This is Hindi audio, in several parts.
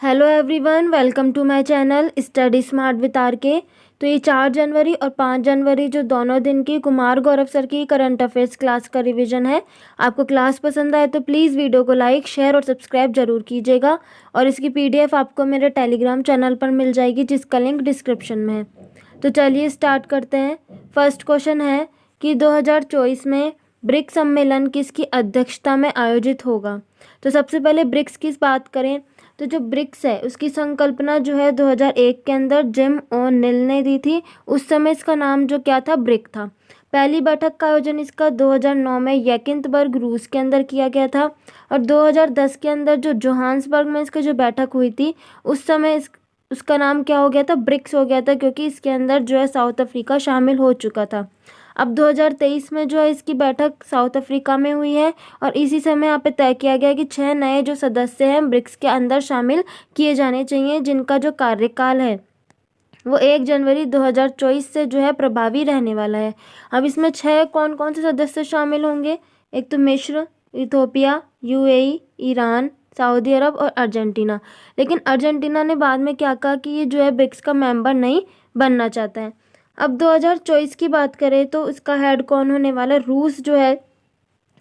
Hello everyone, welcome to my channel study smart with RK. तो ये 4 जनवरी और 5 जनवरी जो दोनों दिन की कुमार गौरव सर की करंट अफेयर्स क्लास का रिवीजन है। आपको क्लास पसंद आए तो प्लीज़ वीडियो को लाइक, शेयर और सब्सक्राइब जरूर कीजिएगा। और इसकी पीडीएफ आपको मेरे टेलीग्राम चैनल पर मिल जाएगी, जिसका लिंक डिस्क्रिप्शन में है। तो चलिए स्टार्ट करते हैं। फर्स्ट क्वेश्चन है कि 2024 में ब्रिक्स सम्मेलन किसकी अध्यक्षता में आयोजित होगा। तो सबसे पहले ब्रिक्स की बात करें तो जो ब्रिक्स है उसकी संकल्पना जो है 2001 के अंदर जिम ओ'नील ने दी थी। उस समय इसका नाम जो क्या था, ब्रिक था। पहली बैठक का आयोजन इसका 2009 में यकिंतबर्ग रूस के अंदर किया गया था। और 2010 के अंदर जो जोहान्सबर्ग में इसका जो बैठक हुई थी उस समय उसका नाम क्या हो गया था, ब्रिक्स हो गया था, क्योंकि इसके अंदर जो है साउथ अफ्रीका शामिल हो चुका था। अब 2023 में जो है इसकी बैठक साउथ अफ्रीका में हुई है। और इसी समय यहाँ पे तय किया गया कि 6 नए जो सदस्य हैं ब्रिक्स के अंदर शामिल किए जाने चाहिए, जिनका जो कार्यकाल है वो 1 जनवरी 2024 से जो है प्रभावी रहने वाला है। अब इसमें 6 कौन कौन से सदस्य शामिल होंगे। एक तो मिस्र, इथोपिया, यूएई, ईरान, सऊदी अरब और अर्जेंटीना। लेकिन अर्जेंटीना ने बाद में क्या कहा कि ये जो है ब्रिक्स का मेंबर नहीं बनना चाहता है। अब 2024 की बात करें तो इसका हेड कौन होने वाला है। रूस जो है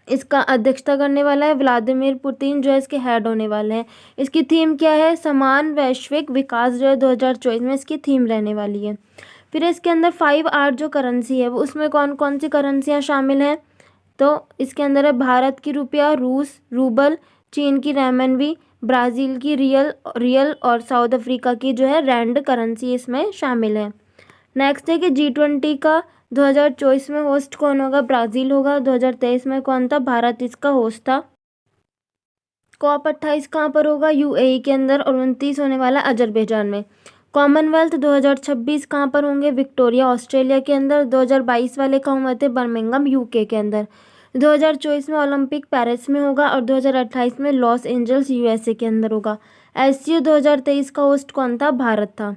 इसका अध्यक्षता करने वाला है। व्लादिमीर पुतिन जो है इसके हेड होने वाले हैं। इसकी थीम क्या है, समान वैश्विक विकास जो है 2024 में इसकी थीम रहने वाली है। फिर इसके अंदर 5R जो करेंसी है वो उसमें कौन कौन सी करेंसियाँ शामिल हैं। तो इसके अंदर है भारत की रुपया, रूस रूबल, चीन की रेमनवी, ब्राज़ील की रियल और साउथ अफ्रीका की जो है रैंड करेंसी इसमें शामिल है। नेक्स्ट है कि G20 का 2024 में होस्ट कौन होगा, ब्राज़ील होगा। 2023 में कौन था, भारत इसका होस्ट था। COP28 कहाँ पर होगा, यूएई के अंदर। और 29 होने वाला अजरबैजान में। कॉमनवेल्थ 2026 कहाँ पर होंगे, विक्टोरिया ऑस्ट्रेलिया के अंदर। 2022 वाले कहाँ हुए थे, बर्मिंघम यूके के अंदर। 2024 में ओलंपिक पेरिस में होगा। और 2028 में लॉस एंजल्स यूएसए के अंदर होगा। SCO 2023 का होस्ट कौन था, भारत था।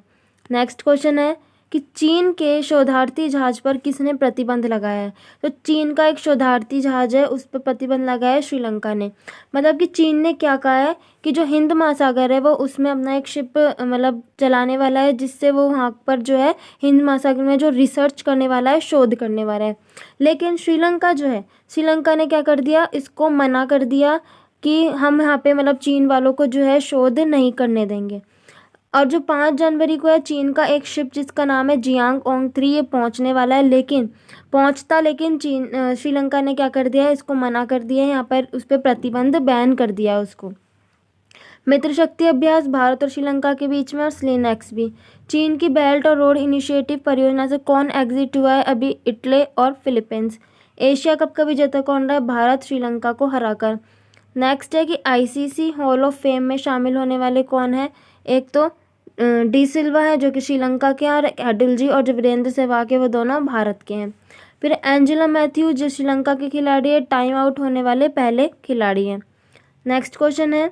नेक्स्ट क्वेश्चन है कि चीन के शोधार्थी जहाज पर किसने प्रतिबंध लगाया है। तो चीन का एक शोधार्थी जहाज है, उस पर प्रतिबंध लगाया है श्रीलंका ने। मतलब कि चीन ने क्या कहा है कि जो हिंद महासागर है वो उसमें अपना एक शिप मतलब चलाने वाला है, जिससे वो वहाँ पर जो है हिंद महासागर में जो रिसर्च करने वाला है, शोध करने वाला है। लेकिन श्रीलंका जो है, श्रीलंका ने क्या कर दिया, इसको मना कर दिया कि हम यहाँ पे मतलब चीन वालों को जो है शोध नहीं करने देंगे। और जो 5 जनवरी को है, चीन का एक शिप जिसका नाम है जियांग-ओंग-3 ये पहुंचने वाला है। लेकिन श्रीलंका ने क्या कर दिया है, इसको मना कर दिया है, यहाँ पर उस पर प्रतिबंध बैन कर दिया है उसको। मित्र शक्ति अभ्यास भारत और श्रीलंका के बीच में, और स्लिनेक्स भी। चीन की बेल्ट और रोड इनिशिएटिव परियोजना से कौन एग्जिट हुआ है अभी, इटली और फिलीपींस। एशिया कप का विजेता कौन रहा है, भारत श्रीलंका को हराकर। नेक्स्ट है कि आईसीसी हॉल ऑफ फेम में शामिल होने वाले कौन है। एक तो डी सिल्वा है जो कि श्रीलंका के हैं, और एडुल जी और जो वीरेंद्र सहवाग के वो दोनों भारत के हैं। फिर एंजेला मैथ्यू जो श्रीलंका के खिलाड़ी है, टाइम आउट होने वाले पहले खिलाड़ी हैं। नेक्स्ट क्वेश्चन है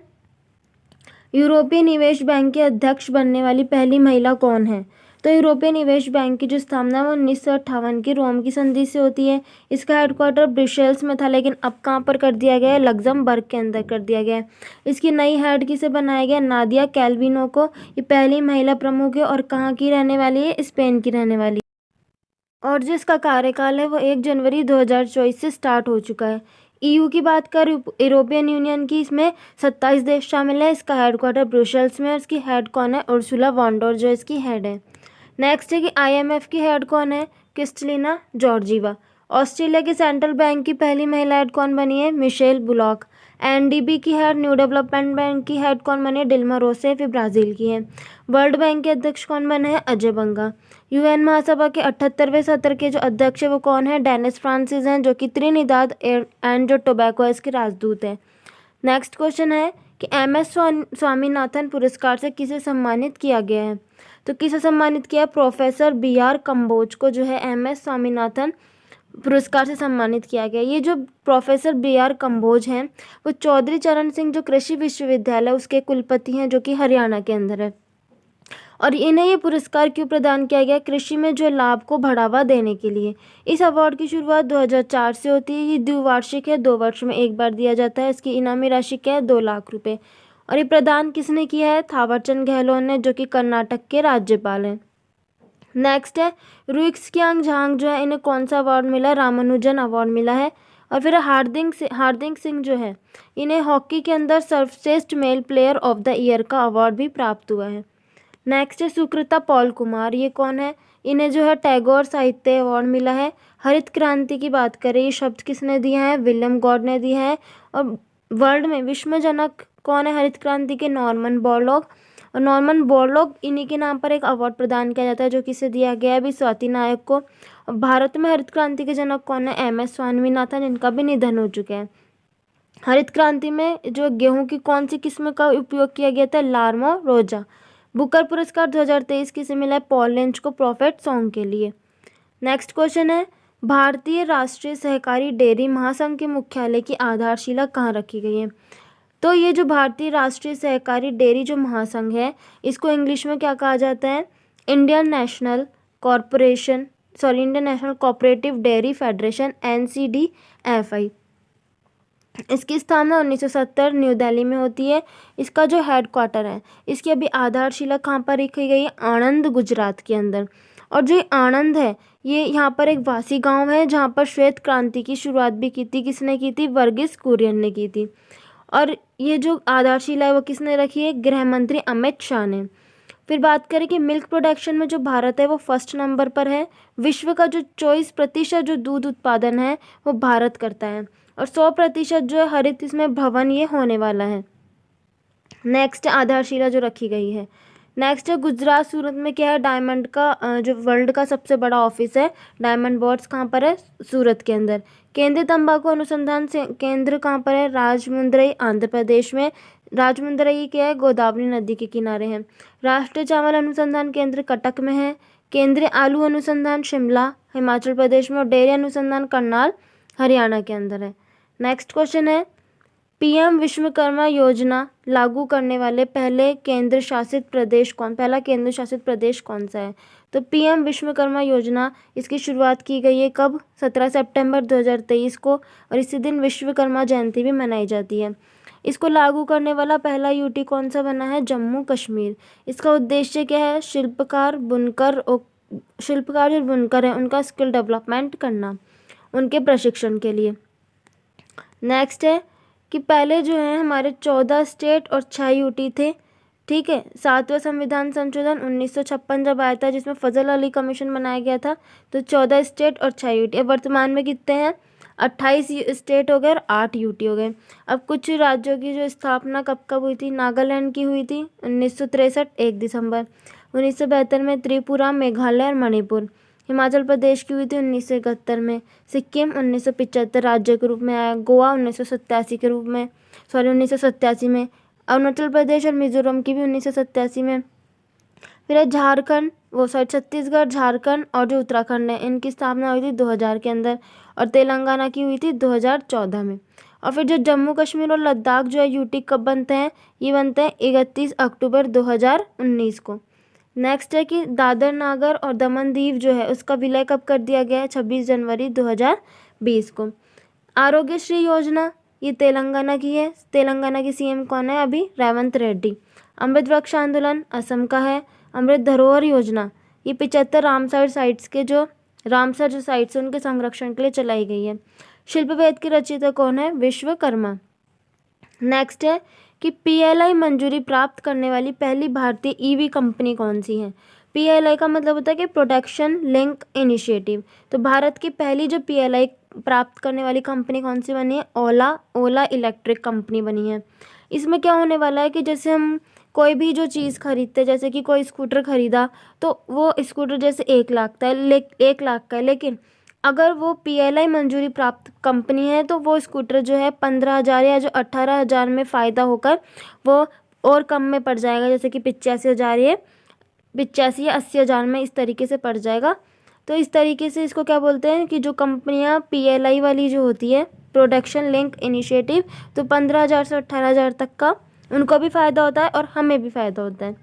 यूरोपीय निवेश बैंक के अध्यक्ष बनने वाली पहली महिला कौन है। तो यूरोपीय निवेश बैंक की जो स्थापना वो 1958 की रोम की संधि से होती है। इसका हेडक्वार्टर ब्रसेल्स में था, लेकिन अब कहाँ पर कर दिया गया है, लग्जमबर्ग के अंदर कर दिया गया है। इसकी नई हेड किसे बनाया गया, नादिया कैल्विनो को। ये पहली महिला प्रमुख है और कहाँ की रहने वाली है, स्पेन की रहने वाली। और जिसका कार्यकाल है वो 1 जनवरी 2024 से स्टार्ट हो चुका है। ईयू की बात कर, यूरोपियन यूनियन की, इसमें 27 देश शामिल है। इसका हेडक्वार्टर ब्रुसेल्स में है। इसकी हेड कौन है, उर्सुला वॉन्डोर जो इसकी हेड है। नेक्स्ट है कि आईएमएफ की हेड कौन है, क्रिस्टलिना जॉर्जीवा। ऑस्ट्रेलिया के सेंट्रल बैंक की पहली महिला हेड कौन बनी है, मिशेल बुलॉक। एनडीबी की हेड, न्यू डेवलपमेंट बैंक की हेड कौन बनी है, डिल्मा रोसेफ, ब्राज़ील की है। वर्ल्ड बैंक के अध्यक्ष कौन बने हैं, अजय बंगा। यूएन महासभा के 78वें सत्र के जो अध्यक्ष है वो कौन है, डेनिस फ्रांसिस हैं, जो कि त्रिनिदाद एंड जो टोबैको है इसके राजदूत हैं। नेक्स्ट क्वेश्चन है कि MS स्वामीनाथन पुरस्कार से किसे सम्मानित किया गया है। तो किसे सम्मानित किया, प्रोफेसर BR कम्बोज को जो है MS स्वामीनाथन पुरस्कार से सम्मानित किया गया। ये जो प्रोफेसर BR कम्बोज हैं वो चौधरी चरण सिंह जो कृषि विश्वविद्यालय उसके कुलपति हैं, जो कि हरियाणा के अंदर है। और इन्हें ये पुरस्कार क्यों प्रदान किया गया, कृषि में जो लाभ को बढ़ावा देने के लिए। इस अवार्ड की शुरुआत 2004 से होती है। ये द्विवार्षिक है, 2 वर्ष में एक बार दिया जाता है। इसकी इनामी राशि क्या है, 2 लाख रुपए। और ये प्रदान किसने किया है? थावरचंद गहलोत ने, जो कि कर्नाटक के राज्यपाल हैं। नेक्स्ट है रुइक्सक्यांग झांग जो है, इन्हें कौन सा अवार्ड मिला है? रामानुजन अवार्ड मिला है। और फिर हार्दिक सिंह जो है, इन्हें हॉकी के अंदर सर्वश्रेष्ठ mail player of the year का अवार्ड भी प्राप्त हुआ है। नेक्स्ट है सुकृता पॉल कुमार, ये कौन है? इन्हें जो है टैगोर साहित्य अवार्ड मिला है। हरित क्रांति की बात करें, ये शब्द किसने दिया है? विलियम गॉड ने दिया है। और वर्ल्ड में विश्व जनक कौन है हरित क्रांति के? Norman Borlaug. और नॉर्मन बोरलॉग, इन्हीं के नाम पर एक अवार्ड प्रदान किया जाता है, जो किसे दिया गया है? अभी स्वाति नायक को। और भारत में हरित क्रांति के जनक कौन है? MS स्वामीनाथन, जिनका भी निधन हो चुका है। हरित क्रांति में जो गेहूं की कौन सी किस्म का उपयोग किया गया था? लार्मो रोजा। बुकर पुरस्कार 2023 किसे मिला है? पॉल लेंच को, प्रॉफिट सॉन्ग के लिए। नेक्स्ट क्वेश्चन है भारतीय राष्ट्रीय सहकारी डेयरी महासंघ के मुख्यालय की आधारशिला कहाँ रखी गई है? तो ये जो भारतीय राष्ट्रीय सहकारी डेयरी जो महासंघ है, इसको इंग्लिश में क्या कहा जाता है? Indian national cooperative dairy federation, NCDFI। इसकी स्थापना 1970 न्यू दिल्ली में होती है। इसका जो हेडक्वार्टर है, इसकी अभी आधारशिला कहाँ पर रखी गई है? आणंद, गुजरात के अंदर। और जो आणंद है, ये यहाँ पर एक वासी गांव है, जहाँ पर श्वेत क्रांति की शुरुआत भी की थी। किसने की थी? वर्गीस कुरियन ने की थी। और ये जो आधारशिला है वो किसने रखी है? गृह मंत्री अमित शाह ने। फिर बात करें कि मिल्क प्रोडक्शन में जो भारत है वो फर्स्ट नंबर पर है। विश्व का जो 24% जो दूध उत्पादन है वो भारत करता है। और 100% जो है हरित इसमें भवन ये होने वाला है। नेक्स्ट आधारशिला जो रखी गई है। नेक्स्ट है गुजरात, सूरत में क्या है? डायमंड का जो वर्ल्ड का सबसे बड़ा ऑफिस है, डायमंड बोर्ड्स कहाँ पर है? सूरत के अंदर। केंद्रीय तंबाकू अनुसंधान से केंद्र कहाँ पर है? राजमुंदरई, आंध्र प्रदेश में। राजमुंदरई क्या है? गोदावरी नदी के किनारे है। राष्ट्रीय चावल अनुसंधान केंद्र कटक में है। केंद्रीय आलू अनुसंधान शिमला, हिमाचल प्रदेश में। और डेयरी अनुसंधान करनाल, हरियाणा के अंदर है। नेक्स्ट क्वेश्चन है PM विश्वकर्मा योजना लागू करने वाले पहला केंद्र शासित प्रदेश कौन सा है? तो PM विश्वकर्मा योजना, इसकी शुरुआत की गई है कब? 17 सितंबर 2023 को। और इसी दिन विश्वकर्मा जयंती भी मनाई जाती है। इसको लागू करने वाला पहला UT कौन सा बना है? जम्मू कश्मीर। इसका उद्देश्य क्या है? शिल्पकार जो बुनकर है उनका स्किल डेवलपमेंट करना, उनके प्रशिक्षण के लिए। नेक्स्ट है कि पहले जो है हमारे 14 स्टेट और 6 UT थे। ठीक है, 7वां संविधान संशोधन 1956 जब आया था, जिसमें फजल अली कमीशन बनाया गया था, तो 14 स्टेट और 6 UT। अब वर्तमान में कितने हैं? 28 स्टेट हो गए और 8 UT हो गए। अब कुछ राज्यों की जो स्थापना कब कब हुई थी? नागालैंड की हुई थी 1963 1 दिसंबर। 1972 में त्रिपुरा, मेघालय और मणिपुर। हिमाचल प्रदेश की हुई थी 1971 में। सिक्किम 1975 राज्य के रूप में आया। गोवा 1987 में। अरुणाचल प्रदेश और मिजोरम की भी 1987 में। फिर है छत्तीसगढ़, झारखंड और जो उत्तराखंड है, इनकी स्थापना हुई थी 2000 के अंदर। और तेलंगाना की हुई थी 2014 में। और फिर जो जम्मू कश्मीर और लद्दाख जो है UT कब बनते हैं? ये बनते हैं 31 अक्टूबर 2019 को। नेक्स्ट है कि दादर, नागर और दमन दीव जो है उसका विलय कब कर दिया गया है? 26 जनवरी 2020 को। आरोग्यश्री योजना, ये तेलंगाना की है। तेलंगाना की CM कौन है अभी? रेवंत रेड्डी। अमृत वृक्ष आंदोलन असम का है। अमृत धरोहर योजना, ये 75 रामसर साइट्स है उनके संरक्षण के लिए चलाई गई है। शिल्प वेद के रचयिता कौन है? विश्वकर्मा। नेक्स्ट है कि PLI मंजूरी प्राप्त करने वाली पहली भारतीय EV कंपनी कौन सी है? PLI का मतलब होता है कि प्रोडक्शन लिंक इनिशिएटिव। तो भारत की पहली जो PLI प्राप्त करने वाली कंपनी कौन सी बनी है? ओला इलेक्ट्रिक कंपनी बनी है। इसमें क्या होने वाला है कि जैसे हम कोई भी जो चीज़ खरीदते, जैसे कि कोई स्कूटर खरीदा, तो वो स्कूटर जैसे 1 लाख का है 1 लाख का है, लेकिन अगर वो PLI मंजूरी प्राप्त कंपनी है तो वो स्कूटर जो है 15,000 या जो 18,000 में फ़ायदा होकर वो और कम में पड़ जाएगा, जैसे कि 85,000 या 80,000 में इस तरीके से पड़ जाएगा। तो इस तरीके से इसको क्या बोलते हैं कि जो कंपनियां PLI वाली जो होती है, प्रोडक्शन लिंक इनिशिएटिव, तो 15,000 से 18,000 तक का उनको भी फ़ायदा होता है और हमें भी फ़ायदा होता है।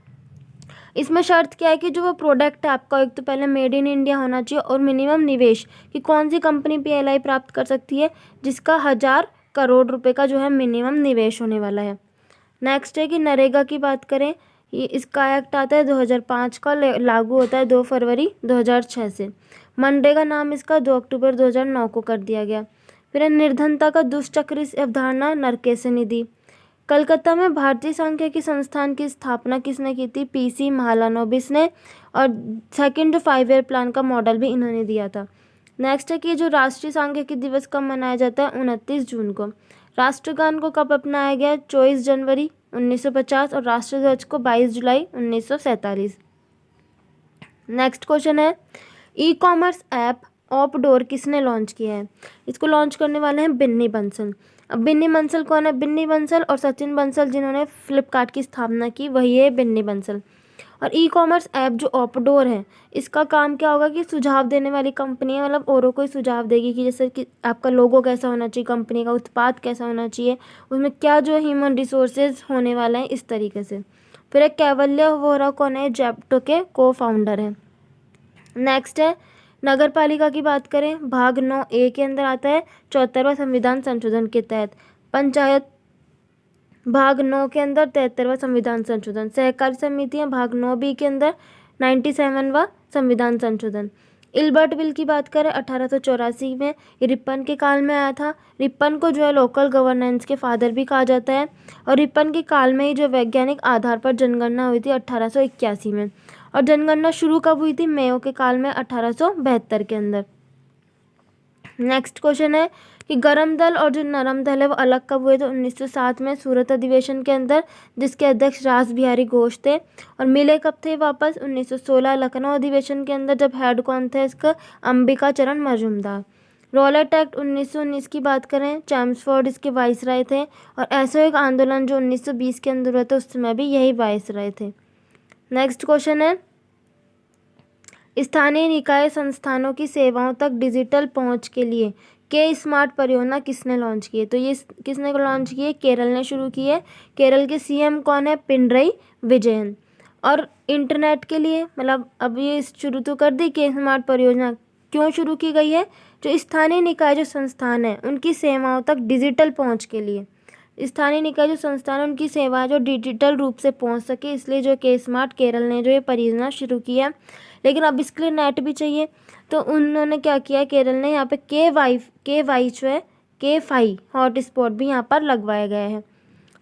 इसमें शर्त क्या है कि जो वो प्रोडक्ट है आपका, एक तो पहले मेड इन इंडिया होना चाहिए और मिनिमम निवेश कि कौन सी कंपनी PLI प्राप्त कर सकती है, जिसका 1,000 करोड़ रुपए का जो है मिनिमम निवेश होने वाला है। नेक्स्ट है कि नरेगा की बात करें, ये इसका एक्ट आता है 2005 का, लागू होता है 2 फरवरी 2006 से। मनरेगा नाम इसका 2 अक्टूबर 2009 को कर दिया गया। फिर है निर्धनता का दुष्चक्र, इस अवधारणा नरकेशन ने दी। कलकत्ता में भारतीय सांख्यिकी संस्थान की स्थापना किसने की थी? पीसी महालानोबिस ने। और सेकंड जो 5 ईयर प्लान का मॉडल भी इन्होंने दिया था। नेक्स्ट है कि जो राष्ट्रीय सांख्यिकी दिवस कब मनाया जाता है? 29 जून को। राष्ट्रगान को कब अपनाया गया? 24 जनवरी 1950 और राष्ट्रध्वज को 22 जुलाई 1947। नेक्स्ट क्वेश्चन है, ई कॉमर्स ऐप ऑपडोर किसने लॉन्च किया है? इसको लॉन्च करने वाले हैं बिन्नी बंसल। अब बिन्नी बंसल कौन है? बिन्नी बंसल और सचिन बंसल जिन्होंने फ्लिपकार्ट की स्थापना की, वही है बिन्नी बंसल। और ई कॉमर्स ऐप जो ऑपडोर है, इसका काम क्या होगा कि सुझाव देने वाली कंपनी है, मतलब औरों को सुझाव देगी कि जैसे कि आपका लोगो कैसा होना चाहिए, कंपनी का उत्पाद कैसा होना चाहिए, उसमें क्या जो ह्यूमन रिसोर्सेज होने वाले हैं, इस तरीके से। फिर एक कैवल्य वोरा कौन है? जेप्टो के को फाउंडर हैं। नेक्स्ट है नगर पालिका की बात करें, भाग 9A के अंदर आता है 74वां संविधान संशोधन के तहत। पंचायत भाग 9 के अंदर 73वां संविधान संशोधन। सहकारी समितियां भाग 9B के अंदर 97वां संविधान संशोधन। इल्बर्ट बिल की बात करें 1884 में, ये रिपन के काल में आया था। रिपन को जो है लोकल गवर्नेंस के फादर भी कहा जाता है। और रिपन के काल में ही जो वैज्ञानिक आधार पर जनगणना हुई थी 1881 में। और जनगणना शुरू कब हुई थी? मेयो के काल में 1872 के अंदर। नेक्स्ट क्वेश्चन है कि गरम दल और जो नरम दल है वो अलग कब हुए थे? 1907 में सूरत अधिवेशन के अंदर, जिसके अध्यक्ष रास बिहारी घोष थे। और मिले कब थे वापस? 1916 लखनऊ अधिवेशन के अंदर, जब हेड कौन थे इसका? अंबिका चरण मजूमदार। रॉलेट एक्ट 1919 की बात करें, चैम्सफोर्ड इसके वाइसराय थे। और असहयोग आंदोलन जो 1920 के अंदर हुए थे, उस समय भी यही वाइसराय थे। नेक्स्ट क्वेश्चन है, स्थानीय निकाय संस्थानों की सेवाओं तक डिजिटल पहुंच के लिए के स्मार्ट परियोजना किसने लॉन्च की है? तो ये किसने लॉन्च की है? केरल ने शुरू की है। केरल के सीएम कौन है? पिनरई विजयन। और इंटरनेट के लिए, मतलब अब ये शुरू तो कर दी के स्मार्ट परियोजना, क्यों शुरू की गई है? जो स्थानीय निकाय जो संस्थान है, उनकी सेवाओं तक डिजिटल पहुँच के लिए, स्थानीय निकाय जो संस्थान है उनकी सेवाएं जो डिजिटल रूप से पहुंच सके, इसलिए जो के स्मार्ट केरल ने जो ये परियोजना शुरू की है। लेकिन अब इसके लिए नेट भी चाहिए, तो उन्होंने क्या किया, केरल ने यहाँ पे के वाई जो है के फाई हॉटस्पॉट भी यहाँ पर लगवाया गया है।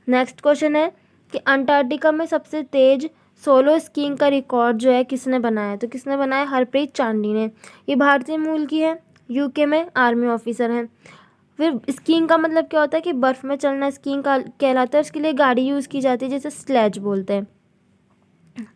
नेक्स्ट क्वेश्चन है कि अंटार्कटिका में सबसे तेज सोलो स्कीइंग का रिकॉर्ड जो है किसने बनाया? तो किसने बनाया? हरप्रीत चांडी ने। ये भारतीय मूल की है, यूके में आर्मी ऑफिसर हैं। फिर स्कीइंग का मतलब क्या होता है कि बर्फ़ में चलना स्कीइंग का कहलाता है। उसके लिए गाड़ी यूज़ की जाती है जिसे स्लेज बोलते हैं।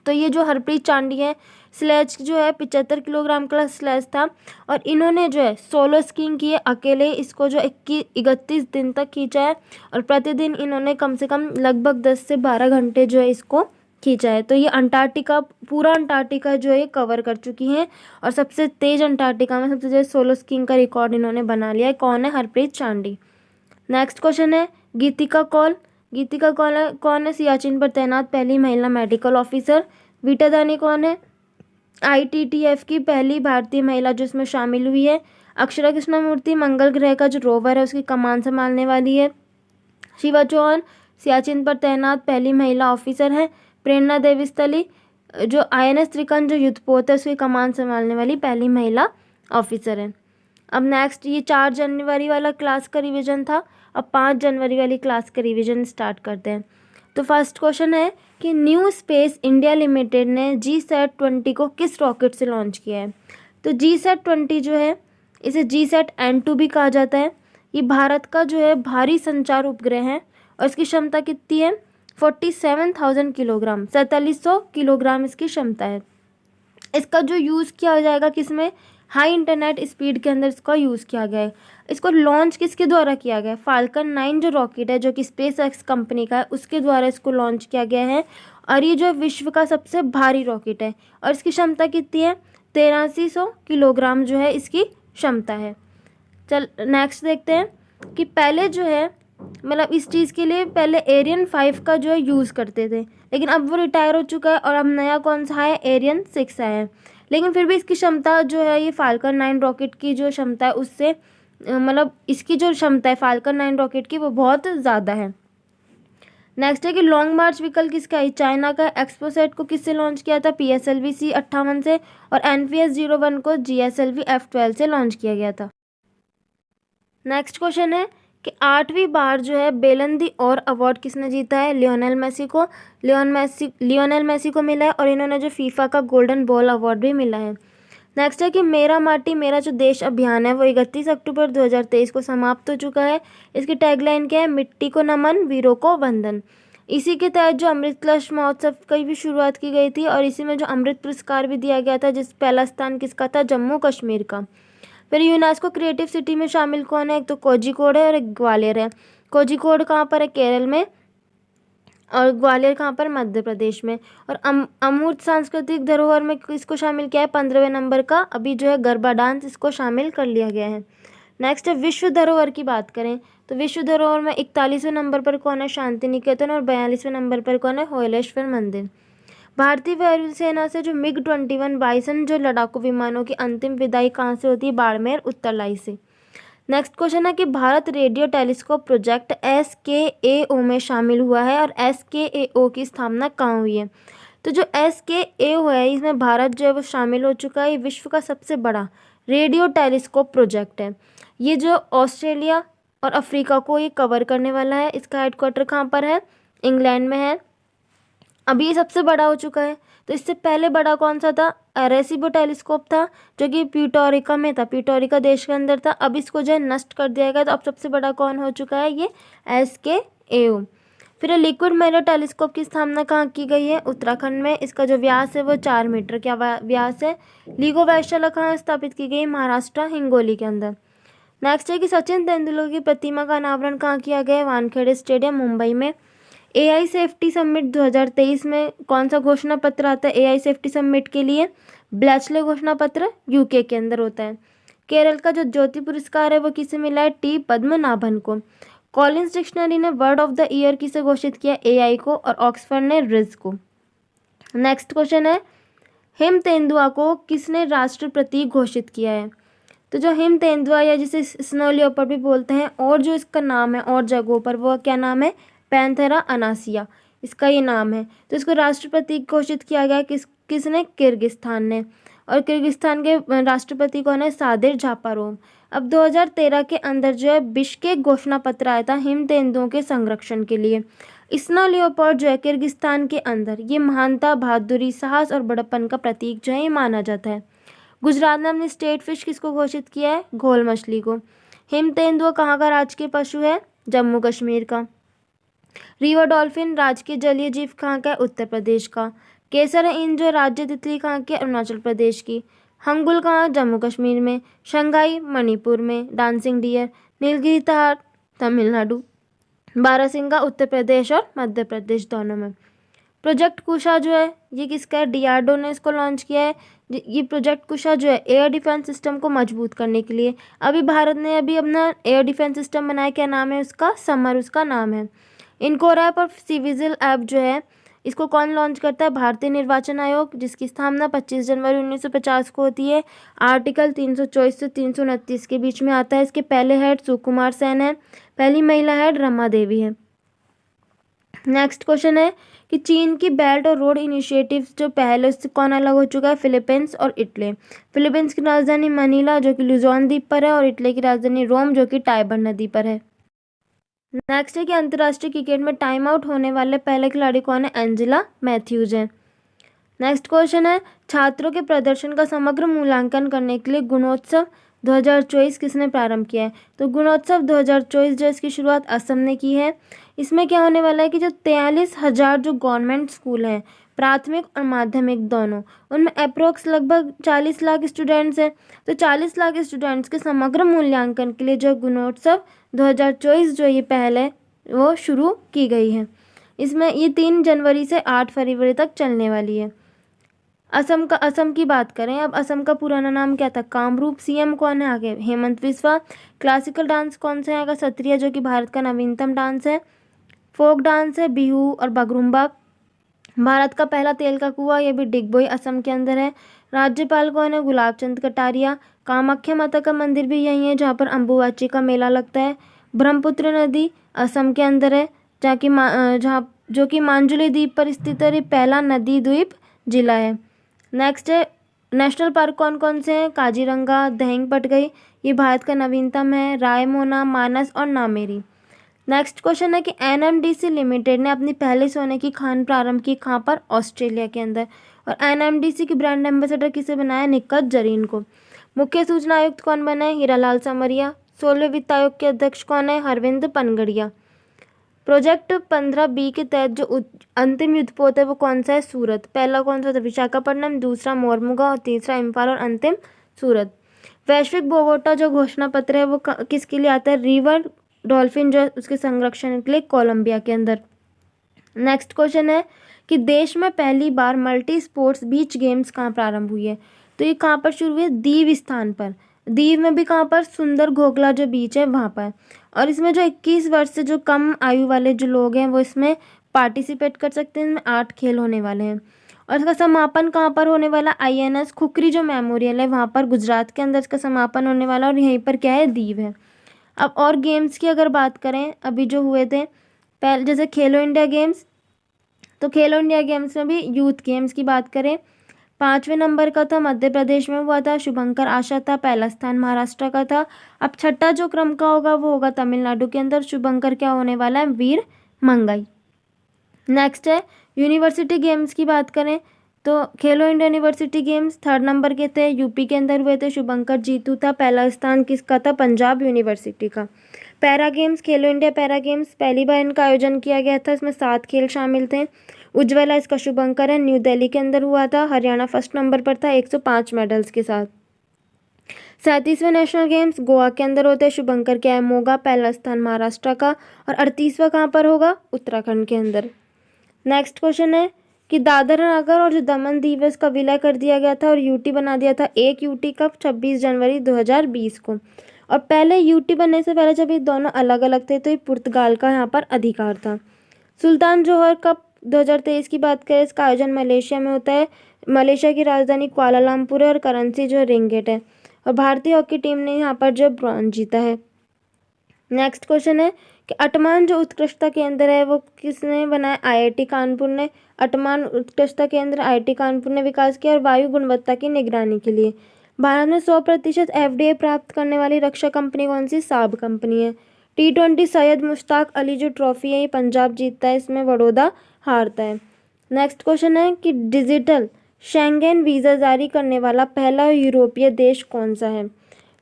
तो ये जो हरप्रीत चांडी है, स्लेज जो है 75 किलोग्राम का स्लेज था। और इन्होंने जो है सोलो स्कीइंग की है अकेले, इसको जो 31 दिन तक खींचा है। और प्रतिदिन इन्होंने कम से कम लगभग 10 से 12 घंटे जो है इसको खींचा है। तो ये अंटार्कटिका, पूरा अंटार्कटिका जो है ये कवर कर चुकी हैं। और सबसे तेज़ अंटार्कटिका में सबसे तेज़ सोलो स्कीइंग का रिकॉर्ड इन्होंने बना लिया है। कौन है? हरप्रीत चांडी। नेक्स्ट क्वेश्चन है गीतिका कौल। गीतिका कौन है? सियाचिन पर तैनात पहली महिला मेडिकल ऑफिसर। वीटा दानी कौन है? ITTF की पहली भारतीय महिला जो इसमें शामिल हुई है। अक्षरा कृष्णमूर्ति मंगल ग्रह का जो रोवर है उसकी कमान संभालने वाली है। शिवा चौहान सियाचिन पर तैनात पहली महिला ऑफिसर हैं। प्रेरणा देवी स्थली जो INS त्रिकन जो युद्धपोत है उसकी कमान संभालने वाली पहली महिला ऑफिसर है। अब नेक्स्ट, ये 4 जनवरी वाला क्लास का रिवीजन था। अब 5 जनवरी वाली क्लास का रिवीजन स्टार्ट करते हैं। तो फर्स्ट क्वेश्चन है कि न्यू स्पेस इंडिया लिमिटेड ने GSAT-20 को किस रॉकेट से लॉन्च किया है? तो GSAT-20 जो है, इसे GSAT-N2 भी कहा जाता है। ये भारत का जो है भारी संचार उपग्रह है। और इसकी क्षमता कितनी है? 47,000 किलोग्राम, 4700 किलोग्राम इसकी क्षमता है। इसका जो यूज़ किया जाएगा किसमें? हाई इंटरनेट स्पीड के अंदर इसका यूज़ किया गया है। इसको लॉन्च किसके द्वारा किया गया है? फाल्कन 9 जो रॉकेट है जो कि SpaceX कंपनी का है, उसके द्वारा इसको लॉन्च किया गया है। और ये जो विश्व का सबसे भारी रॉकेट है। और इसकी क्षमता कितनी है? 8300 किलोग्राम जो है इसकी क्षमता है। चल नेक्स्ट देखते हैं कि पहले जो है, मतलब इस चीज़ के लिए पहले एरियन 5 का जो है यूज़ करते थे, लेकिन अब वो रिटायर हो चुका है। और अब नया कौन सा है? एरियन 6 आया है। लेकिन फिर भी इसकी क्षमता जो है, ये फाल्कन 9 रॉकेट की जो क्षमता है उससे, मतलब इसकी जो क्षमता है फाल्कन 9 रॉकेट की, वो बहुत ज़्यादा है। नेक्स्ट है कि लॉन्ग मार्च व्हीकल किसका है, चाइना का। एक्सपोसेट को किससे लॉन्च किया था, PSLV C58 से, और NPS-01 को GSLV F12 से लॉन्च किया गया था। नेक्स्ट क्वेश्चन है कि 8वीं बार जो है बेलन दी और अवार्ड किसने जीता है, लियोनेल मेसी को। लियोनेल मेसी को मिला है, और इन्होंने जो फीफा का गोल्डन बॉल अवार्ड भी मिला है। नेक्स्ट है कि मेरा माटी मेरा जो देश अभियान है वो 31 अक्टूबर 2023 को समाप्त हो चुका है। इसकी टैगलाइन क्या है, मिट्टी को नमन, वीरों को वंदन। इसी के तहत जो अमृत कलश महोत्सव की भी शुरुआत की गई थी, और इसी में जो अमृत पुरस्कार भी दिया गया था, जिस पहला स्थान किसका था, जम्मू कश्मीर का। फिर यूनेस्को क्रिएटिव सिटी में शामिल कौन है, एक तो कोझिकोड है और एक ग्वालियर है। कोझिकोड कहाँ पर है, केरल में, और ग्वालियर कहाँ पर, मध्य प्रदेश में। और अमूर्त सांस्कृतिक धरोहर में इसको शामिल किया है 15वें नंबर का, अभी जो है गरबा डांस इसको शामिल कर लिया गया है। नेक्स्ट है विश्व धरोहर की बात करें तो विश्व धरोहर में 41वें नंबर पर कौन है, शांति निकेतन, और 42वें नंबर पर कौन है, होयलेश्वर मंदिर। भारतीय वायुसेना से जो MiG-21 बाइसन जो लड़ाकू विमानों की अंतिम विदाई कहाँ से होती है, बाड़मेर उत्तरलाई से। नेक्स्ट क्वेश्चन है कि Bharat radio telescope project SKAO में शामिल हुआ है, और SKAO की स्थापना कहाँ हुई है। तो जो SKAO है इसमें भारत जो है वो शामिल हो चुका है। ये विश्व का सबसे बड़ा रेडियो टेलीस्कोप प्रोजेक्ट है। ये जो ऑस्ट्रेलिया और अफ्रीका को ये कवर करने वाला है। इसका हेडक्वार्टर कहाँ पर है, इंग्लैंड में है। अभी ये सबसे बड़ा हो चुका है। तो इससे पहले बड़ा कौन सा था, अरेसिबो टेलीस्कोप था, जो कि प्यूटोरिका में था, प्यूटोरिका देश के अंदर था। अब इसको जो है नष्ट कर दिया गया। तो अब सबसे बड़ा कौन हो चुका है, ये SKAO। फिर लिक्विड मिरर टेलीस्कोप की स्थापना कहाँ की गई है, उत्तराखंड में। इसका जो व्यास है वो 4 मीटर का व्यास है। LIGO वेधशाला कहाँ स्थापित की गई, महाराष्ट्र, हिंगोली के अंदर। नेक्स्ट है कि सचिन तेंदुलकर की प्रतिमा का अनावरण कहाँ किया गया है, वानखेड़े स्टेडियम, मुंबई में। AI सेफ्टी समिट 2023 में कौन सा घोषणा पत्र आता है AI सेफ्टी समिट के लिए, ब्लेचले घोषणा पत्र, UK के अंदर होता है। केरल का जो ज्योति पुरस्कार है वो किसे मिला है, T पद्मनाभन को। कॉलिंस डिक्शनरी ने वर्ड ऑफ द ईयर किसे घोषित किया, AI को, और ऑक्सफर्ड ने रिज को। नेक्स्ट क्वेश्चन है हिम तेंदुआ को किसने राष्ट्र प्रतीक घोषित किया है। तो जो हिम तेंदुआ या जिसे स्नो लियोपर्ड भी बोलते हैं, और जो इसका नाम है और जगहों पर, वो क्या नाम है, पैंथेरा अनासिया, इसका ये नाम है। तो इसको राष्ट्र प्रतीक घोषित किया गया किसने, किर्गिस्तान ने। और किर्गिस्तान के राष्ट्रपति कौन है, सादिर जापारोव। अब 2013 के अंदर जो है बिश्केक घोषणा पत्र आया था हिम तेंदुओं के संरक्षण के लिए। स्नो लियोपर्ड जो है किर्गिस्तान के अंदर, ये महानता, बहादुरी, साहस और बड़प्पन का प्रतीक जो है ये माना जाता है। गुजरात ने अपनी स्टेट फिश किसको घोषित किया है, घोल मछली को। हिम तेंदुआ कहाँ का राजकीय पशु है, जम्मू कश्मीर का। रिवर डॉल्फिन राजकीय जलीय जीव कहाँ का है, उत्तर प्रदेश का। केसर इन जो राज्य तितली कहाँ की, अरुणाचल प्रदेश की। हंगुल कहाँ, जम्मू कश्मीर में। शंघाई मणिपुर में। डांसिंग डियर नीलगिरी तार तमिलनाडु। बारहसिंगा उत्तर प्रदेश और मध्य प्रदेश दोनों में। प्रोजेक्ट कुशा जो है ये किसका है, DRDO ने इसको लॉन्च किया है। ये प्रोजेक्ट कुशा जो है एयर डिफेंस सिस्टम को मजबूत करने के लिए। अभी भारत ने अभी अपना एयर डिफेंस सिस्टम बनाया, क्या नाम है उसका, समर उसका नाम है। इनको ऐप और सीविजिल ऐप जो है इसको कौन लॉन्च करता है, भारतीय निर्वाचन आयोग, जिसकी स्थापना 25 जनवरी 1950 को होती है। आर्टिकल 324 से 329 के बीच में आता है। इसके पहले हेड सुकुमार सेन है, पहली महिला हेड रमा देवी है। नेक्स्ट क्वेश्चन है कि चीन की बेल्ट और रोड इनिशिएटिव जो पहले उससे कौन अलग हो चुका है, फिलीपींस और इटली। फिलीपींस की राजधानी मनीला जो कि लुजोन द्वीप पर है, और इटली की राजधानी रोम जो कि टाइबर नदी पर है। नेक्स्ट है कि अंतर्राष्ट्रीय क्रिकेट में टाइम आउट होने वाले पहले खिलाड़ी कौन है, एंजेला मैथ्यूज है। नेक्स्ट क्वेश्चन है छात्रों के प्रदर्शन का समग्र मूल्यांकन करने के लिए गुणोत्सव 2024 किसने प्रारंभ किया है। तो गुणोत्सव 2024 जो इसकी शुरुआत असम ने की है। इसमें क्या होने वाला है कि जो 43,000 जो गवर्नमेंट स्कूल हैं, प्राथमिक और माध्यमिक दोनों, उनमें अप्रोक्स लगभग 40 लाख स्टूडेंट्स हैं। तो 40 लाख स्टूडेंट्स के समग्र मूल्यांकन के लिए जो गुणोत्सव 2024 जो ये पहले वो शुरू की गई है। इसमें ये 3 जनवरी से 8 फरवरी तक चलने वाली है। असम की बात करें, अब असम का पुराना नाम क्या था, कामरूप। CM कौन है आगे, हेमंत बिस्वा। क्लासिकल डांस कौन से आएगा, सत्रिया जो कि भारत का नवीनतम डांस है। फोक डांस है बिहू और बगरुम्बा। भारत का पहला तेल का कुआं, ये भी डिगबोई असम के अंदर है। राज्यपाल कौन है, गुलाब चंद कटारिया। कामाख्या माता का मंदिर भी यहीं है जहाँ पर अम्बुबाची का मेला लगता है। ब्रह्मपुत्र नदी असम के अंदर है। जहाँ जो कि मांजुली द्वीप पर स्थित है और ये पहला नदी द्वीप जिला है। नेक्स्ट है नेशनल पार्क कौन कौन से हैं? काजीरंगा, दहिंग पटगई, ये भारत का नवीनतम है, रायमोना, मानस और नामेरी। नेक्स्ट क्वेश्चन है कि एनएमडीसी लिमिटेड ने अपनी पहली सोने की खान प्रारंभ की कहाँ पर? ऑस्ट्रेलिया के अंदर। और एनएमडीसी की ब्रांड एम्बेसडर किसे बनाया? निक्कत जरीन को। मुख्य सूचना आयुक्त कौन बने? हीरालाल समरिया। 16वें वित्त आयोग के अध्यक्ष कौन है? अरविंद पनगड़िया। प्रोजेक्ट 15B के तहत जो अंतिम युद्धपोत है वो कौन सा है? सूरत। पहला कौन सा था? विशाखापट्टनम, दूसरा मोरमुगा और तीसरा इम्फाल और अंतिम सूरत। वैश्विक बोगोटा जो घोषणा पत्र है वो किसके लिए आता है? रिवर डॉल्फिन जो है उसके संरक्षण के लिए कोलंबिया के अंदर। नेक्स्ट क्वेश्चन है कि देश में पहली बार मल्टी स्पोर्ट्स बीच गेम्स कहाँ प्रारंभ हुई है? तो ये कहाँ पर शुरू हुई है? दीव स्थान पर। दीव में भी कहाँ पर? सुंदर घोघला जो बीच है वहाँ पर। और इसमें जो 21 वर्ष से जो कम आयु वाले जो लोग हैं वो इसमें पार्टिसिपेट कर सकते हैं। इसमें 8 खेल होने वाले हैं और इसका समापन कहाँ पर होने वाला? आईएनएस खुखरी जो मेमोरियल है वहाँ पर गुजरात के अंदर इसका समापन होने वाला और यहीं पर क्या है? दीव है। अब और गेम्स की अगर बात करें अभी जो हुए थे पहले, जैसे खेलो इंडिया गेम्स, तो खेलो इंडिया गेम्स में भी यूथ गेम्स की बात करें 5वें नंबर का था, मध्य प्रदेश में हुआ था, शुभंकर आशा था, पहला स्थान महाराष्ट्र का था। अब छठा जो क्रम का होगा वो होगा तमिलनाडु के अंदर, शुभंकर क्या होने वाला है? वीर मंगाई। नेक्स्ट है यूनिवर्सिटी गेम्स की बात करें तो खेलो India university games 3rd number के थे, यूपी के अंदर हुए थे, शुभंकर जीतू था, पहला स्थान किसका था? पंजाब यूनिवर्सिटी का। पैरा गेम्स, खेलो इंडिया पैरा गेम्स पहली बार इनका आयोजन किया गया था, इसमें 7 खेल शामिल थे। उज्ज्वला इसका शुभंकर है, न्यू दिल्ली के अंदर हुआ था, हरियाणा फर्स्ट नंबर पर था 105 मेडल्स के साथ। 37वें नेशनल गेम्स गोवा के अंदर होते हैं, शुभंकर क्या है? मोगा, पहला स्थान महाराष्ट्र का। और 38वां कहाँ पर होगा? उत्तराखंड के अंदर। नेक्स्ट क्वेश्चन है कि दादर नगर और जो दमन दीव है इसका विलय कर दिया गया था और यूटी बना दिया था। एक यूटी कब? 26 जनवरी 2020 को। और पहले यूटी बनने से पहले जब ये दोनों अलग अलग थे तो ये पुर्तगाल का यहाँ पर अधिकार था। सुल्तान जोहर कप 2023 की बात करें, इसका आयोजन मलेशिया में होता है। मलेशिया की राजधानी कुआलालंपुर है और करेंसी जो रिंगिट है। और भारतीय हॉकी टीम ने यहाँ पर जो ब्रॉन्ज जीता है। नेक्स्ट क्वेश्चन है कि अटमान जो उत्कृष्टता केंद्र है वो किसने बनाया? आईआईटी कानपुर ने। अटमान उत्कृष्टता केंद्र आईआईटी कानपुर ने विकास किया और वायु गुणवत्ता की निगरानी के लिए। भारत में 100% एफडीए प्राप्त करने वाली रक्षा कंपनी कौन सी? साब कंपनी है। T20 सैयद मुश्ताक अली जो ट्रॉफी है ये पंजाब जीतता है, इसमें बड़ौदा हारता है। नेक्स्ट क्वेश्चन है कि डिजिटल शेंगेन वीज़ा जारी करने वाला पहला यूरोपीय देश कौन सा है?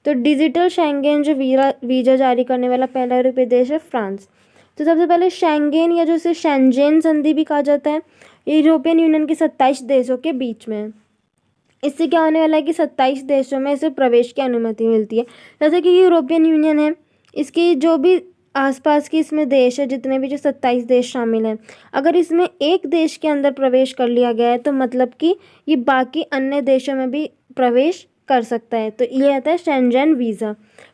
तो डिजिटल शेंगेन जो वीज़ा जारी करने वाला पहला यूरोपीय देश है फ्रांस। तो सबसे पहले शेंगेन या जो इसे शेंजेन संधि भी कहा जाता है, ये यूरोपियन यूनियन के 27 देशों के बीच में है। इससे क्या होने वाला है कि 27 देशों में इसे प्रवेश की अनुमति मिलती है। जैसे कि यूरोपियन यूनियन है, इसकी जो भी आसपास के इसमें देश है, जितने भी जो 27 देश शामिल हैं, अगर इसमें एक देश के अंदर प्रवेश कर लिया गया है तो मतलब कि ये बाकी अन्य देशों में भी प्रवेश कर सकता है। तो ये आता है शेंजेन वीज़ा।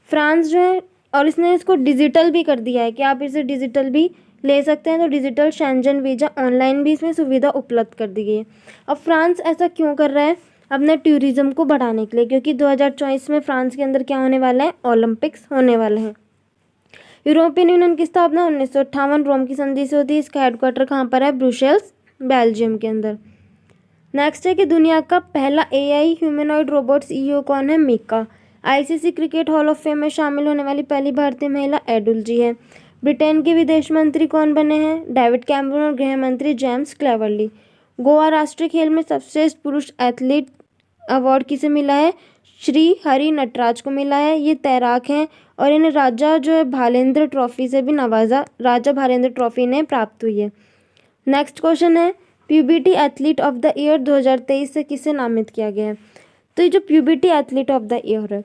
फ्रांस जो है, और इसने इसको डिजिटल भी कर दिया है कि आप इसे डिजिटल भी ले सकते हैं। तो डिजिटल शेंजेन वीज़ा ऑनलाइन भी इसमें सुविधा उपलब्ध कर दी गई है। अब फ्रांस ऐसा क्यों कर रहा है? अपने टूरिज़्म को बढ़ाने के लिए, क्योंकि 2024 में फ्रांस के अंदर क्या होने वाला है? ओलंपिक्स होने वाले हैं। यूरोपियन यूनियन की स्थापना 1958 रोम की संधि से होती है। इसका हेडक्वार्टर कहाँ पर है? ब्रुसेल्स, बेल्जियम के अंदर। नेक्स्ट है कि दुनिया का पहला एआई ह्यूमनॉइड रोबोट सीईओ कौन है? Mika. ICC cricket hall of fame में शामिल होने वाली पहली भारतीय महिला एडुल जी है। ब्रिटेन के विदेश मंत्री कौन बने हैं? David Cameron. और गृह मंत्री जेम्स क्लेवर्ली। गोवा राष्ट्रीय खेल में सर्वश्रेष्ठ पुरुष एथलीट अवार्ड किसे मिला है? श्री हरि नटराज को मिला है। ये तैराक हैं और इन्हें राजा जो है भालेंद्र ट्रॉफी से भी नवाजा, राजा भालेंद्र ट्रॉफी इन्हें प्राप्त हुई है। नेक्स्ट क्वेश्चन है puberty athlete of the year 2023 से किसे नामित किया गया है? तो ये जो puberty athlete of the year है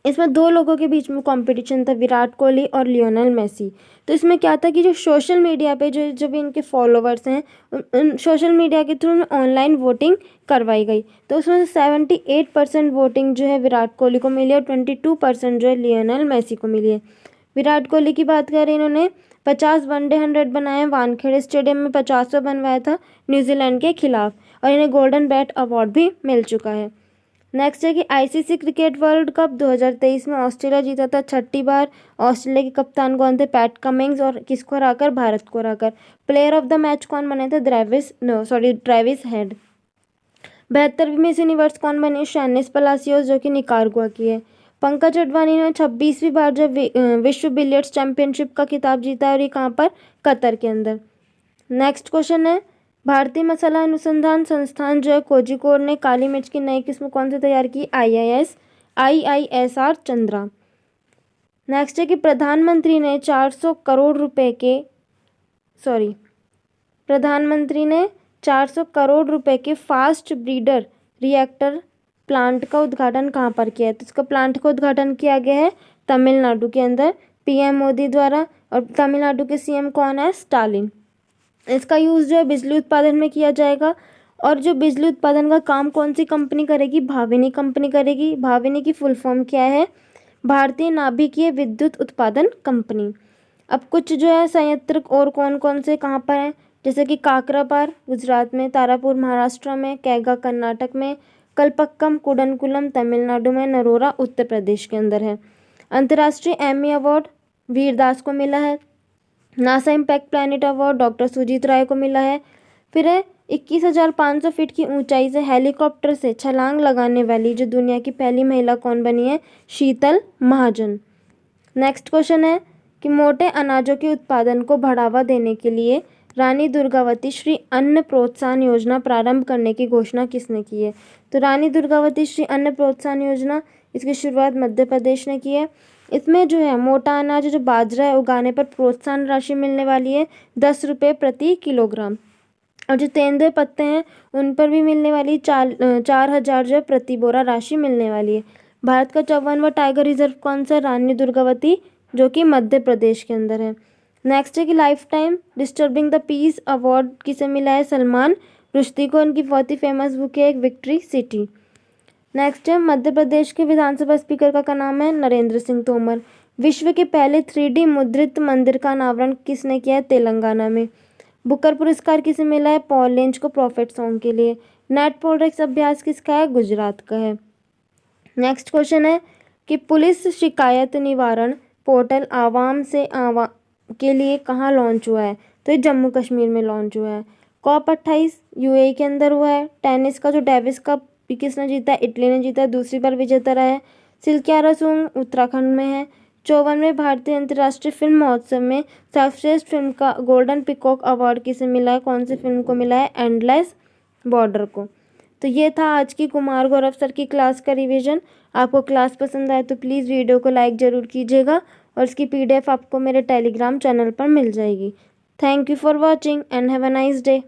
इसमें 2 लोगों के बीच में कंपटीशन था, विराट कोहली और लियोनेल मेसी। तो इसमें क्या था कि जो सोशल मीडिया पे जो भी इनके फॉलोवर्स हैं उन सोशल मीडिया के थ्रू ऑनलाइन वोटिंग करवाई गई। तो उसमें 78% वोटिंग जो है विराट कोहली को मिली और 22% जो है लियोनेल मेसी को मिली है। विराट कोहली की बात करें, इन्होंने 50 वनडे 100 बनाए, वानखेड़े स्टेडियम में 50वां बनवाया था न्यूजीलैंड के खिलाफ और इन्हें गोल्डन बैट अवार्ड भी मिल चुका है। नेक्स्ट है कि आईसीसी क्रिकेट वर्ल्ड कप 2023 में ऑस्ट्रेलिया जीता था 6ठी बार। ऑस्ट्रेलिया के कप्तान कौन थे? Pat Cummins. और किसको हराकर? भारत को हराकर। प्लेयर ऑफ द मैच कौन बने थे? Travis Head. 72वीं मिस यूनिवर्स कौन बनी? शैनिस पलासियोस, जो कि निकारागुआ की है। पंकज अडवाणी ने 26वीं बार जब विश्व बिलियर्ड्स चैंपियनशिप का खिताब जीता है, और ये कहाँ पर? कतर के अंदर। नेक्स्ट क्वेश्चन है, भारतीय मसाला अनुसंधान संस्थान जो है कोझिकोड ने काली मिर्च की नई किस्म कौन सी तैयार की? IISR चंद्रा। नेक्स्ट है कि प्रधानमंत्री ने 400 करोड़ रुपए के फास्ट ब्रीडर रिएक्टर प्लांट का उद्घाटन कहाँ पर किया है? तो इसका प्लांट का उद्घाटन किया गया है तमिलनाडु के अंदर, पीएम मोदी द्वारा। और तमिलनाडु के सीएम कौन है? स्टालिन। इसका यूज़ जो है बिजली उत्पादन में किया जाएगा। और जो बिजली उत्पादन का काम कौन सी कंपनी करेगी? भाविनी कंपनी करेगी। भाविनी की फुल फॉर्म क्या है? भारतीय नाभिकीय विद्युत उत्पादन कंपनी। अब कुछ जो है संयंत्र और कौन कौन से कहाँ पर हैं? जैसे कि काकरापार गुजरात में, तारापुर महाराष्ट्र में, कैगा कर्नाटक में, कलपक्कम कुडनकुलम तमिलनाडु में, नरोरा उत्तर प्रदेश के अंदर है। अंतर्राष्ट्रीय एमी अवार्ड वीरदास को मिला है। NASA impact planet award doctor Sujit Rai को मिला है। फिर है 21,500 फीट की ऊंचाई से हेलीकॉप्टर से छलांग लगाने वाली जो दुनिया की पहली महिला कौन बनी है? शीतल महाजन। नेक्स्ट क्वेश्चन है कि मोटे अनाजों के उत्पादन को बढ़ावा देने के लिए रानी दुर्गावती श्री अन्न प्रोत्साहन योजना प्रारंभ करने की घोषणा किसने की है? तो रानी दुर्गावती श्री अन्न प्रोत्साहन योजना, इसकी शुरुआत मध्य प्रदेश ने की है। इसमें जो है मोटा अनाज जो बाजरा है उगाने पर प्रोत्साहन राशि मिलने वाली है 10 रुपये प्रति किलोग्राम। और जो तेंदुए पत्ते हैं उन पर भी मिलने वाली 4,000 जो है प्रति बोरा राशि मिलने वाली है। भारत का 54वां टाइगर रिजर्व कौन सा? रानी दुर्गावती, जो कि मध्य प्रदेश के अंदर है। नेक्स्ट है कि life time disturbing the peace award किसे मिला है? सलमान रुश्दी को। उनकी बहुत ही फेमस बुक है एक विक्ट्री सिटी। नेक्स्ट है मध्य प्रदेश के विधानसभा स्पीकर का नाम है नरेंद्र सिंह तोमर। विश्व के पहले 3D मुद्रित मंदिर का अनावरण किसने किया है? तेलंगाना में। बुकर पुरस्कार किसे मिला है? पॉल लेंज को प्रॉफिट सॉन्ग के लिए। नेट पोलरेक्स अभ्यास किसका है? गुजरात का है। नेक्स्ट क्वेश्चन है कि पुलिस शिकायत निवारण पोर्टल आवाम से के लिए कहाँ लॉन्च हुआ है? तो ये जम्मू कश्मीर में लॉन्च हुआ है। COP28 UAE के अंदर हुआ है। टेनिस का जो डेविस कप किसने जीता है? इटली ने जीता, दूसरी बार विजेता रहा है। सिल्कियारासूंग उत्तराखंड में है। 54वें भारतीय अंतर्राष्ट्रीय फिल्म महोत्सव में सर्वश्रेष्ठ फिल्म का गोल्डन पिकॉक अवार्ड किसे मिला है? कौन सी फिल्म को मिला है? एंडलेस बॉर्डर को। तो ये था आज की कुमार गौरव सर की क्लास का रिवीजन। आपको क्लास पसंद आए तो प्लीज़ वीडियो को लाइक ज़रूर कीजिएगा, और इसकी PDF आपको मेरे टेलीग्राम चैनल पर मिल जाएगी। Thank you for watching and have a nice day.